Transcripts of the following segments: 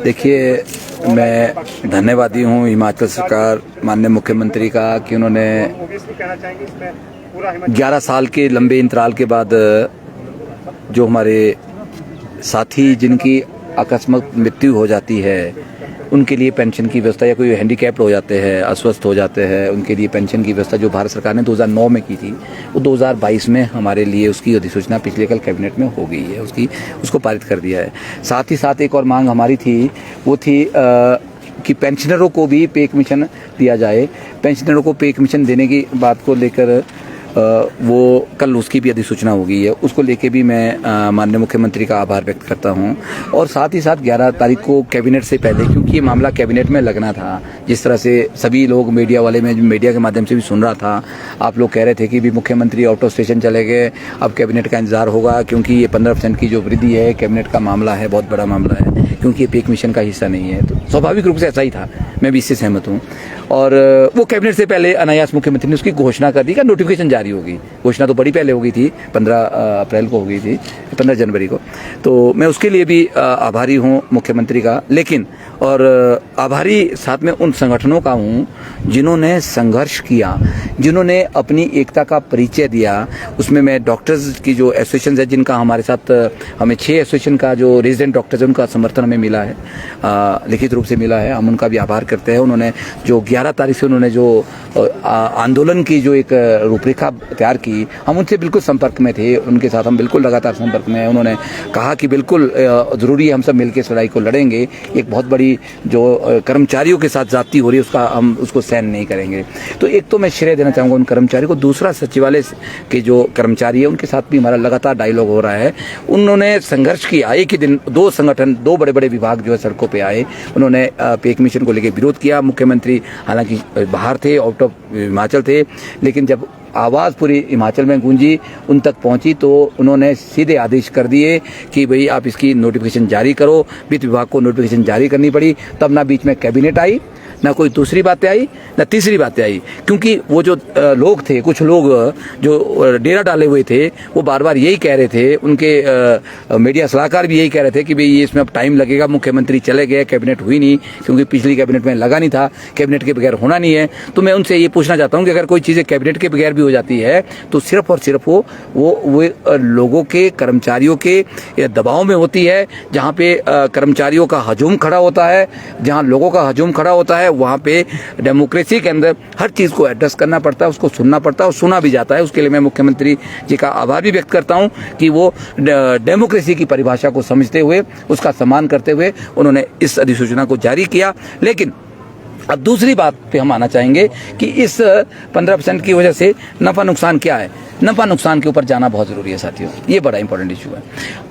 देखिए, मैं धन्यवादी हूँ हिमाचल सरकार माननीय मुख्यमंत्री का कि उन्होंने 11 साल के लंबे इंतराल के बाद जो हमारे साथी जिनकी आकस्मिक मृत्यु हो जाती है उनके लिए पेंशन की व्यवस्था, या कोई हैंडीकैप्ड हो जाते हैं, अस्वस्थ हो जाते हैं, उनके लिए पेंशन की व्यवस्था जो भारत सरकार ने 2009 में की थी वो 2022 में हमारे लिए उसकी अधिसूचना पिछले कल कैबिनेट में हो गई है, उसको पारित कर दिया है। साथ ही साथ एक और मांग हमारी थी, वो थी कि पेंशनरों को भी पे कमीशन दिया जाए। पेंशनरों को पे कमीशन देने की बात को लेकर वो कल उसकी भी अधिसूचना हो गई है, उसको लेके भी मैं माननीय मुख्यमंत्री का आभार व्यक्त करता हूं। और साथ ही साथ 11 तारीख को कैबिनेट से पहले, क्योंकि ये मामला कैबिनेट में लगना था, जिस तरह से सभी लोग मीडिया वाले में मीडिया के माध्यम से भी सुन रहा था, आप लोग कह रहे थे कि भी मुख्यमंत्री आउट ऑफ स्टेशन चले गए, अब कैबिनेट का इंतजार होगा, क्योंकि ये 15% की जो वृद्धि है कैबिनेट का मामला है, बहुत बड़ा मामला है, क्योंकि ये पे कमीशन का हिस्सा नहीं है। तो स्वाभाविक रूप से ऐसा ही था, मैं भी इससे सहमत हूँ। और वो कैबिनेट से पहले अनायास मुख्यमंत्री ने उसकी घोषणा कर दी कि नोटिफिकेशन जारी होगी। घोषणा तो बड़ी पहले हो गई थी, 15 अप्रैल को हो गई थी, 15 जनवरी को। तो मैं उसके लिए भी आभारी हूँ मुख्यमंत्री का, लेकिन और आभारी साथ में उन संगठनों का हूँ जिन्होंने संघर्ष किया, जिन्होंने अपनी एकता का परिचय दिया। उसमें मैं डॉक्टर्स की जो एसोसिएशन है, जिनका हमारे साथ हमें 6 एसोसिएशन का जो रेजिडेंट डॉक्टर्स है उनका समर्थन हमें मिला है, लिखित रूप से मिला है, हम उनका भी आभार करते हैं। उन्होंने जो 11 तारीख से उन्होंने जो आंदोलन की जो एक रूपरेखा तैयार की, हम उनसे बिल्कुल संपर्क में थे, उनके साथ हम बिल्कुल लगातार संपर्क में हैं। उन्होंने कहा कि बिल्कुल ज़रूरी है, हम सब मिलकर इस लड़ाई को लड़ेंगे। एक बहुत बड़ी जो कर्मचारियों के साथ जाती हो रही है उसका हम उसको सहन नहीं करेंगे। तो एक तो मैं श्रेय देना चाहूँगा उन कर्मचारियों को, दूसरा सचिवालय के जो कर्मचारी है उनके साथ भी हमारा लगातार डायलॉग हो रहा है। उन्होंने संघर्ष किया, एक ही दिन 2 संगठन, 2 बड़े बड़े विभाग जो है सड़कों पर आए, उन्होंने पे कमीशन को लेकर विरोध किया। मुख्यमंत्री हालांकि बाहर थे, आउट ऑफ हिमाचल थे, लेकिन जब आवाज़ पूरी हिमाचल में गूंजी, उन तक पहुंची, तो उन्होंने सीधे आदेश कर दिए कि भाई आप इसकी नोटिफिकेशन जारी करो। वित्त विभाग को नोटिफिकेशन जारी करनी पड़ी, तब ना बीच में कैबिनेट आई, ना कोई दूसरी बातें आई, ना तीसरी बातें आई, क्योंकि वो जो लोग थे, कुछ लोग जो डेरा डाले हुए थे, वो बार बार यही कह रहे थे, उनके मीडिया सलाहकार भी यही कह रहे थे कि भाई ये इसमें अब टाइम लगेगा, मुख्यमंत्री चले गए, कैबिनेट हुई नहीं, क्योंकि पिछली कैबिनेट में लगा नहीं था, कैबिनेट के बगैर होना नहीं है। तो मैं उनसे ये पूछना चाहता हूँ कि अगर कोई चीज़ें कैबिनेट के बगैर भी हो जाती है तो सिर्फ और सिर्फ वो लोगों के, कर्मचारियों के दबाव में होती है। जहाँ पे कर्मचारियों का हजूम खड़ा होता है, जहाँ लोगों का हजूम खड़ा होता है, वहाँ पे डेमोक्रेसी के अंदर हर चीज़ को एड्रेस करना पड़ता है, उसको सुनना पड़ता है और सुना भी जाता है। उसके लिए मैं मुख्यमंत्री जी का आभार भी व्यक्त करता हूँ कि वो डेमोक्रेसी की परिभाषा को समझते हुए, उसका सम्मान करते हुए उन्होंने इस अधिसूचना को जारी किया। लेकिन अब दूसरी बात पे हम आना चाहेंगे कि इस 15% की वजह से नफा नुकसान क्या है। नफा नुकसान के ऊपर जाना बहुत ज़रूरी है साथियों, ये बड़ा इंपॉर्टेंट इशू है।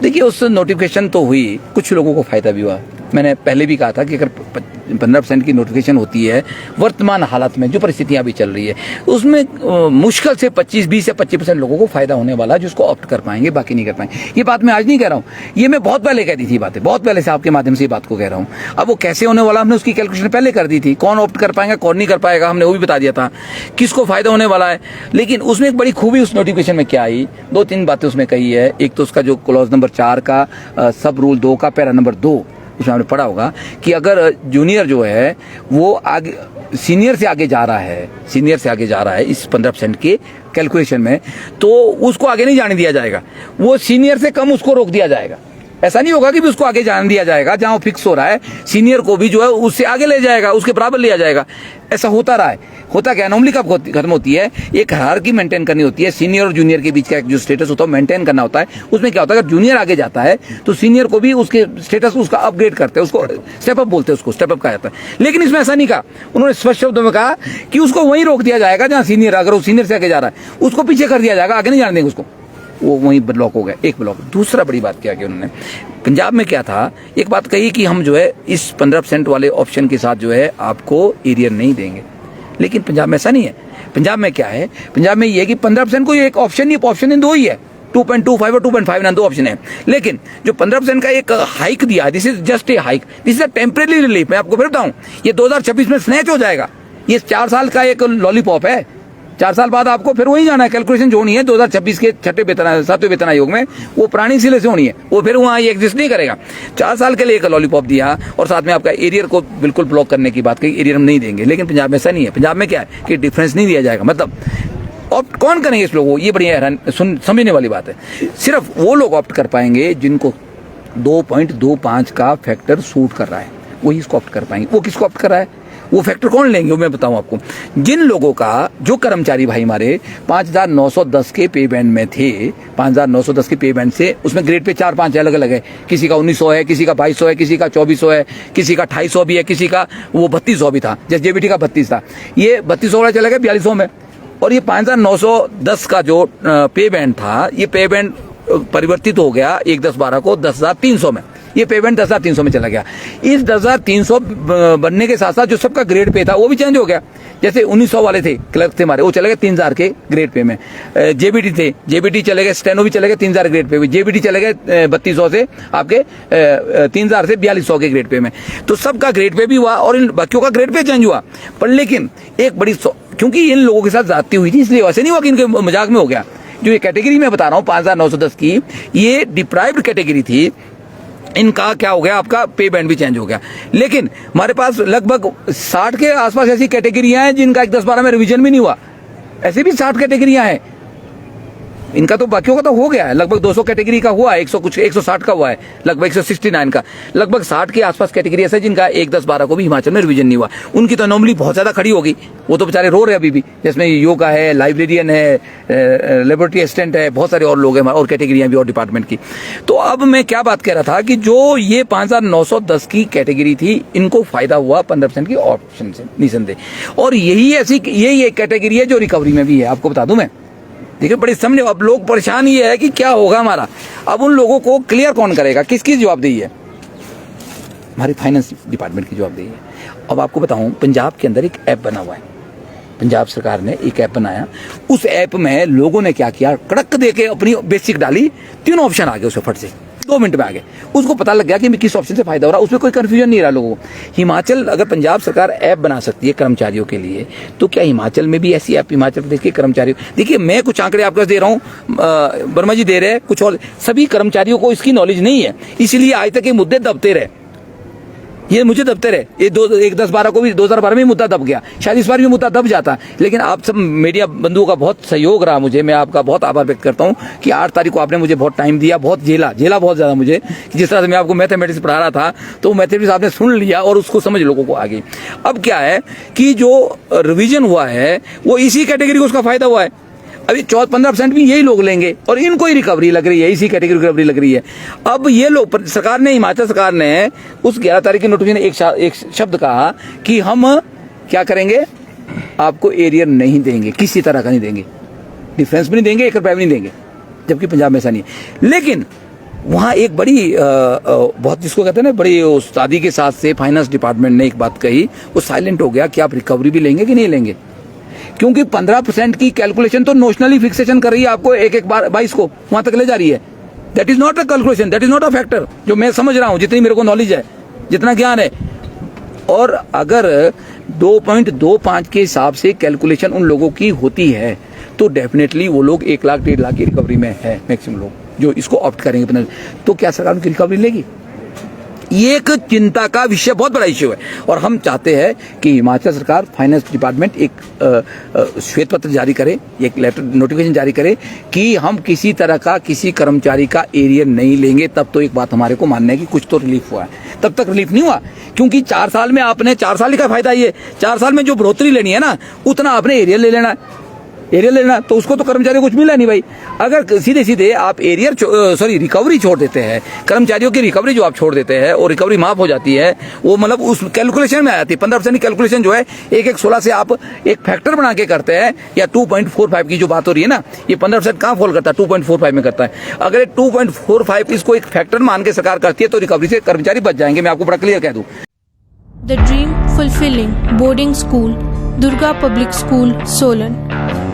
देखिए, उस नोटिफिकेशन तो हुई, कुछ लोगों को फ़ायदा भी हुआ। मैंने पहले भी कहा था कि अगर 15% की नोटिफिकेशन होती है वर्तमान हालत में, जो परिस्थितियां भी चल रही है, उसमें मुश्किल से 20 या 25% लोगों को फायदा होने वाला है, जिसको ऑप्ट कर पाएंगे, बाकी नहीं कर पाएंगे। ये बात मैं आज नहीं कह रहा हूँ, ये मैं बहुत पहले कह दी थी बातें, बहुत पहले से आपके माध्यम से ये बात को कह रहा हूँ। अब वो कैसे होने वाला, हमने उसकी कैलकुलेशन पहले कर दी थी, कौन ऑप्ट कर पाएगा, कौन नहीं कर पाएगा, हमने वो भी बता दिया था, किसको फायदा होने वाला है। लेकिन उसमें एक बड़ी खूबी उस नोटिफिकेशन में क्या आई, 2-3 बातें उसमें कही है। एक तो उसका जो क्लॉज नंबर 4 का सब रूल 2 का पैरा नंबर 2, उसमें हमने पढ़ा होगा कि अगर जूनियर जो है वो आगे सीनियर से आगे जा रहा है, सीनियर से आगे जा रहा है इस 15% के कैलकुलेशन में, तो उसको आगे नहीं जाने दिया जाएगा, वो सीनियर से कम उसको रोक दिया जाएगा। ऐसा नहीं होगा कि भी उसको आगे जाने दिया जाएगा, जहां वो फिक्स हो रहा है सीनियर को भी जो है उससे आगे ले जाएगा, उसके बराबर लिया जाएगा। ऐसा होता रहा है। होता क्या, नॉर्मली कब खत्म होती है, एक हायरार्की मेंटेन करनी होती है, सीनियर और जूनियर के बीच का एक जो स्टेटस होता है मेंटेन करना होता है। उसमें क्या होता है, अगर जूनियर आगे जाता है तो सीनियर को भी उसके स्टेटस उसका अपग्रेड करते हैं, उसको स्टेप अप बोलते हैं, उसको स्टेप अप कहा जाता है। लेकिन इसमें ऐसा नहीं कहा, उन्होंने स्पष्ट शब्दों में कहा कि उसको वहीं रोक दिया जाएगा जहां सीनियर, अगर वो सीनियर से आगे जा रहा है उसको पीछे कर दिया जाएगा, आगे नहीं जाने देंगे उसको, वो वहीं ब्लॉक हो गया, एक ब्लॉक। दूसरा बड़ी बात क्या कि उन्होंने पंजाब में क्या था, एक बात कही कि हम जो है इस 15% वाले ऑप्शन के साथ जो है आपको एरियर नहीं देंगे। लेकिन पंजाब में ऐसा नहीं है। पंजाब में क्या है, पंजाब में ये है कि 15% को एक ऑप्शन नहीं, ऑप्शन इन 2 ही है, 2.25 और 2.5 ना 2 ऑप्शन है। लेकिन जो 15% का एक हाइक दिया है, this is just a hike, this is a temporary relief. मैं आपको फिर बताऊं, ये 2026 में स्नैच हो जाएगा। ये 4 साल का एक लॉलीपॉप है, 4 साल बाद आपको फिर वही जाना है, कैलकुलेशन जो होनी है 2026 के 7वें वेतन आयोग में, वो पुरानी सिले से होनी है, वो फिर वहाँ एग्जिस्ट नहीं करेगा। 4 साल के लिए एक लॉलीपॉप दिया और साथ में आपका एरियर को बिल्कुल ब्लॉक करने की बात कही, एरियर हम नहीं देंगे। लेकिन पंजाब में ऐसा नहीं है। पंजाब में क्या है कि डिफरेंस नहीं दिया जाएगा, मतलब ऑप्ट कौन करेंगे इस लोगों को, ये बड़ी हैरान समझने वाली बात है। सिर्फ वो लोग ऑप्ट कर पाएंगे जिनको 2.25 का फैक्टर सूट कर रहा है, वही इसको ऑप्ट कर पाएंगे। वो किसको ऑप्ट कर रहा है, वो फैक्टर कौन लेंगे, वो मैं बताऊं आपको। जिन लोगों का, जो कर्मचारी भाई हमारे 5,910 के पे बैंड में थे, 5,910 के पे बैंड से, उसमें ग्रेड पे 4-5 अलग अलग है, किसी का 1900 है, किसी का 2200 है, किसी का 2400 है, किसी का 2800 भी है, किसी का वो 3200 भी था, जैसे जेबीटी का 32 था, ये 3200 वाला चला गया 4200 में। और ये 5,910 का जो पे बैंड था, ये पे बैंड परिवर्तित हो गया 1/10/12 को 10,300 में, ये पेमेंट 10,300 में चला गया। इस 10,300 बनने के साथ साथ जो सबका ग्रेड पे था वो भी चेंज हो गया। जैसे 1900 वाले थे, क्लर्क थे हमारे, वो चले गए 3,000 के ग्रेड पे में। जेबीटी थे, जेबीटी चले गए, स्टेनो भी चले गए 3,000 ग्रेड पे, जेबीटी चले गए 3,200 से आपके 3,000 से 4,200 के ग्रेड पे में। तो सबका ग्रेड पे भी हुआ और इन बाकियों का ग्रेड पे चेंज हुआ। पर लेकिन एक बड़ी, क्योंकि इन लोगों के साथ ज्यादती हुई थी, इसलिए वैसे नहीं हुआ कि इनके मजाक में हो गया। जो ये कैटेगरी मैं बता रहा हूँ 5,910 की, ये डिप्राइव्ड कैटेगरी थी, इनका क्या हो गया, आपका पे बैंड भी चेंज हो गया। लेकिन हमारे पास लगभग 60 के आसपास ऐसी कैटेगरियां हैं जिनका 10-12 में रिवीजन भी नहीं हुआ, ऐसे भी 60 कैटेगरियां हैं। इनका तो बाकियों का तो हो गया है, लगभग 200 कैटेगरी का हुआ है, 100 कुछ 160 का हुआ है, लगभग 169 का, लगभग 60 के आसपास कैटेगरी ऐसा जिनका 1-10-12 को भी हिमाचल में रिवीजन नहीं हुआ। उनकी तो नॉर्मली बहुत ज्यादा खड़ी होगी, वो तो बेचारे रो रहे अभी भी, जिसमें योगा है, लाइब्रेरियन है, लेबोरेटरी असिस्टेंट है, बहुत सारे और लोग हैं और कैटेगरियां भी और डिपार्टमेंट की। तो अब मैं क्या बात कह रहा था कि जो ये 5,910 की कैटेगरी थी, इनको फायदा हुआ 15% की ऑप्शन से निसंदेह। और यही ऐसी यही एक कैटेगरी है जो रिकवरी में भी है, आपको बता दूं मैं। देखिए बड़े समझे, अब लोग परेशान ये है कि क्या होगा हमारा। अब उन लोगों को क्लियर कौन करेगा, किसकी जवाबदेही है, हमारी फाइनेंस डिपार्टमेंट की जवाबदेही है। अब आपको बताऊं, पंजाब के अंदर एक ऐप बना हुआ है, पंजाब सरकार ने एक ऐप बनाया, उस ऐप में लोगों ने क्या किया, कड़क दे के अपनी बेसिक डाली, 3 ऑप्शन आ गए उसमें फट से, 2 मिनट में आ गए। उसको पता लग गया कि किस ऑप्शन से फायदा हो रहा है, उसमें कोई कंफ्यूजन नहीं रहा लोगों को। हिमाचल, अगर पंजाब सरकार ऐप बना सकती है कर्मचारियों के लिए, तो क्या हिमाचल में भी ऐसी ऐप हिमाचल प्रदेश के कर्मचारियों, देखिए मैं कुछ आंकड़े आपको दे रहा हूँ, वर्मा जी दे रहे हैं कुछ, और सभी कर्मचारियों को इसकी नॉलेज नहीं है, इसलिए आज तक ये मुद्दे दबते रहे, ये मुझे दबते रहे। ये 1-10-12 को भी 2012 में मुद्दा दब गया, शायद इस बार भी मुद्दा दब जाता। लेकिन आप सब मीडिया बंधुओं का बहुत सहयोग रहा मुझे, मैं आपका बहुत आभार व्यक्त करता हूं कि 8 तारीख को आपने मुझे बहुत टाइम दिया, बहुत झेला बहुत ज्यादा मुझे, कि जिस तरह से मैं आपको मैथमेटिक्स पढ़ा रहा था, तो मैथमेटिक्स आपने सुन लिया और उसको समझ लोगों को आगे। अब क्या है कि जो रिवीजन हुआ है वो इसी कैटेगरी को उसका फायदा हुआ है। अभी 14-15% भी यही लोग लेंगे और इनको ही रिकवरी लग रही है, इसी कैटेगरी की रिकवरी लग रही है। अब ये लोग, सरकार ने, हिमाचल सरकार ने उस 11 तारीख के नोटिफिकेशन में एक शब्द कहा कि हम क्या करेंगे, आपको एरियर नहीं देंगे, किसी तरह का नहीं देंगे, डिफरेंस भी नहीं देंगे, 1 रुपया भी नहीं देंगे, जबकि पंजाब में ऐसा नहीं है। लेकिन वहाँ एक बड़ी बहुत, जिसको कहते हैं ना, बड़ी उस्तादी के साथ से फाइनेंस डिपार्टमेंट ने एक बात कही, वो साइलेंट हो गया कि आप रिकवरी भी लेंगे कि नहीं लेंगे, क्योंकि 15% की कैलकुलेशन तो नोशनली फिक्सेशन कर रही है, आपको 1-1-22 को वहां तक ले जा रही है। That is not a calculation, that is not a factor, जो मैं समझ रहा हूं, जितनी मेरे को नॉलेज है, जितना ज्ञान है। और अगर 2.25 के हिसाब से कैलकुलेशन उन लोगों की होती है, तो डेफिनेटली वो लोग 1 लाख 1.5 लाख की रिकवरी में है मैक्सिमम लोग जो इसको ऑप्ट करेंगे। तो क्या सरकार उनकी रिकवरी लेगी? ये एक चिंता का विषय, बहुत बड़ा इश्यू है। और हम चाहते हैं कि हिमाचल सरकार, फाइनेंस डिपार्टमेंट एक श्वेत पत्र जारी करे, एक लेटर नोटिफिकेशन जारी करे कि हम किसी तरह का किसी कर्मचारी का एरियर नहीं लेंगे। तब तो एक बात हमारे को मानना है कि कुछ तो रिलीफ हुआ है, तब तक रिलीफ नहीं हुआ, क्योंकि 4 साल में आपने 4 साल का फायदा, ये 4 साल में जो बढ़ोतरी लेनी है ना, उतना आपने एरियर ले लेना है, एरियर लेना, तो उसको तो कर्मचारियों को कुछ मिला नहीं भाई। अगर सीधे सीधे आप रिकवरी छोड़ देते हैं, कर्मचारियों की रिकवरी जो आप छोड़ देते हैं और रिकवरी माफ हो जाती है, वो मतलब उस कैलकुलेशन में आ जाती है। 15% की कैलकुलेशन जो है 1-1-16 से आप एक फैक्टर बना के करते हैं, या 2.45 की जो बात हो रही है ना, ये 15% कहाँ फॉल करता है, 2.45 में करता है। अगर 2.45 इसको एक फैक्टर मान के सरकार करती है, तो रिकवरी से कर्मचारी बच जाएंगे, मैं आपको बड़ा क्लियर कह दूं। The Dream Fulfilling Boarding School, Durga Public School, Solan.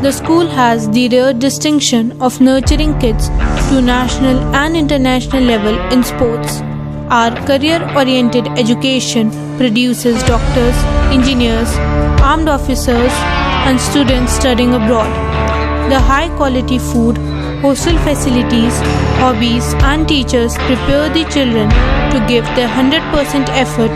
The school has the rare distinction of nurturing kids to national and international level in sports. Our career-oriented education produces doctors, engineers, armed officers, and students studying abroad. The high quality food, hostel facilities, hobbies and teachers prepare the children to give their 100% effort